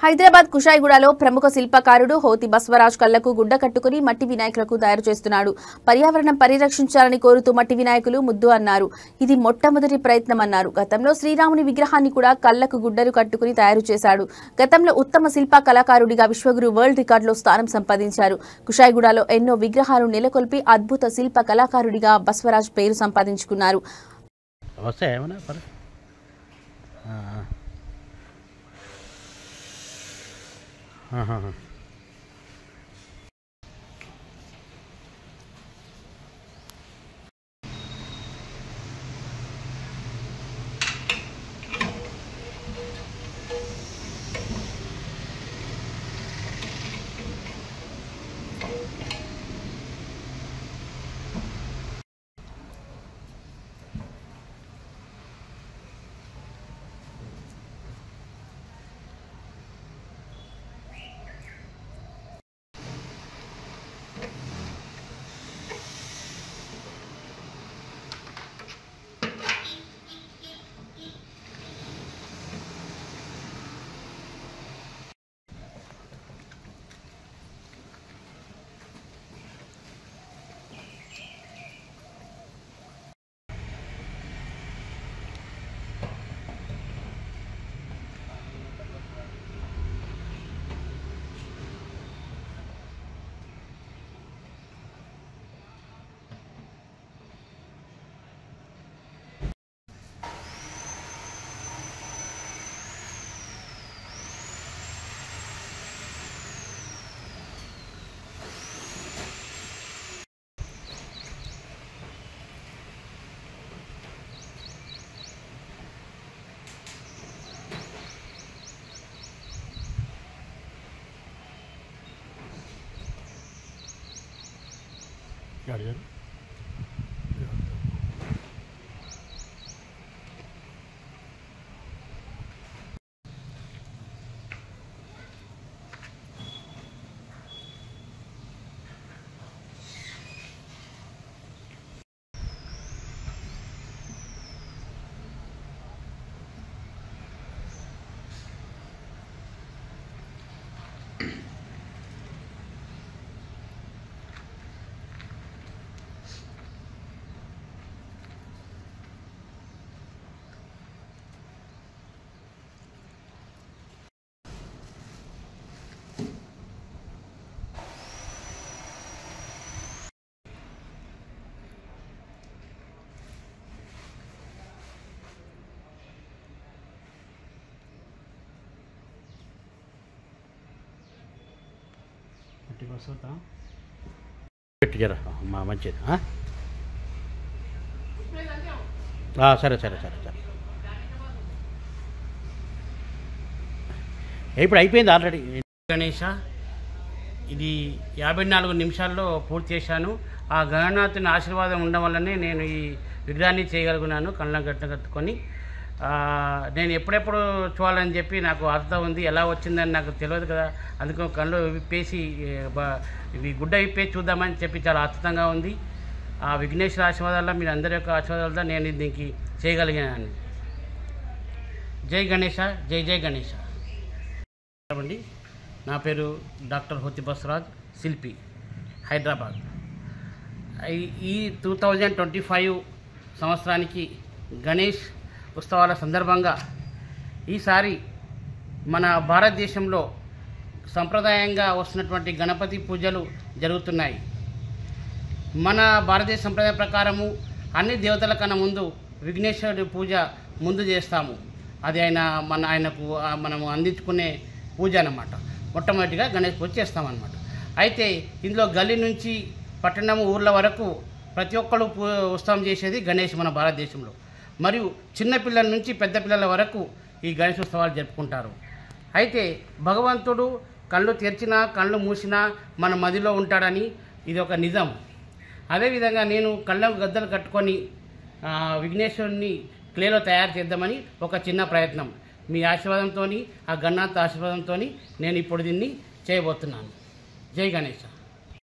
హైదరాబాద్ కుషాయిగూడలో ప్రముఖ శిల్పకారుడు హోతి బస్వరాజ్ కళ్లకు గుడ్డ కట్టుకుని మట్టి వినాయకులకు తయారు చేస్తున్నాడు. పర్యావరణం పరిరక్షించాలని కోరుతూ మట్టి వినాయకులు ముద్దు అన్నారు. ఇది మొట్టమొదటి ప్రయత్నం అన్నారు. గతంలో శ్రీరాముని విగ్రహాన్ని కూడా కళ్లకు గుడ్డలు కట్టుకుని తయారు చేశాడు. గతంలో ఉత్తమ శిల్ప కళాకారుడిగా విశ్వగురు వరల్డ్ రికార్డులో స్థానం సంపాదించారు. కుషాయిగూడలో ఎన్నో విగ్రహాలు నెలకొల్పి అద్భుత శిల్ప కళాకారుడిగా బస్వరాజ్ పేరు సంపాదించుకున్నారు. జరా మంచిది. సరే సరే సరే సరే ఇప్పుడు అయిపోయింది ఆల్రెడీ. గణేష, ఇది 54 నిమిషాల్లో పూర్తి చేశాను. ఆ గణనాథుని ఆశీర్వాదం ఉండడం వల్లనే నేను ఈ విగ్రహాన్ని చేయగలుగున్నాను. కళ్ళ కట్టుకొని నేను ఎప్పుడెప్పుడు చూడాలని చెప్పి నాకు ఆతృత ఉంది. ఎలా వచ్చిందని నాకు తెలియదు కదా, అందుకని కళ్ళు విప్పేసి ఇవి గుడ్డ విప్పేసి చూద్దామని చెప్పి చాలా ఆతృతంగా ఉంది. ఆ విఘ్నేశ్వర ఆశీర్వాదాల్లో, మీరు అందరి యొక్క ఆశీర్వాదాలతో నేను దీనికి చేయగలిగాను. జై గణేష, జై జై గణేష. అండి, నా పేరు డాక్టర్ హోతి బస్వరాజ్, శిల్పి, హైదరాబాద్. ఈ 2025 సంవత్సరానికి గణేష్ ఉత్సవాల సందర్భంగా ఈసారి మన భారతదేశంలో సంప్రదాయంగా వస్తున్నటువంటి గణపతి పూజలు జరుగుతున్నాయి. మన భారతదేశ సంప్రదాయం ప్రకారము అన్ని దేవతల కన్నా ముందు విఘ్నేశ్వరుడి పూజ ముందు చేస్తాము. అది ఆయనకు మనము అందించుకునే పూజ అన్నమాట. మొట్టమొదటిగా గణేష్ పూజ చేస్తామన్నమాట. అయితే ఇందులో గల్లీ నుంచి పట్టణం ఊర్ల వరకు ప్రతి ఒక్కరు ఉత్సవం చేసేది గణేష్ మన భారతదేశంలో. మరియు చిన్నపిల్లల నుంచి పెద్ద పిల్లల వరకు ఈ గణేష్ ఉత్సవాలు జరుపుకుంటారు. అయితే భగవంతుడు కళ్ళు తెరిచినా కళ్ళు మూసినా మన మదిలో ఉంటాడని ఇది ఒక నిజం. అదేవిధంగా నేను కళ్ళకు గద్దలు కట్టుకొని విఘ్నేశ్వరుని క్లేలో తయారు చేద్దామని ఒక చిన్న ప్రయత్నం. మీ ఆశీర్వాదంతో, ఆ గణనాథ ఆశీర్వాదంతో నేను ఇప్పుడు దీన్ని చేయబోతున్నాను. జై గణేష.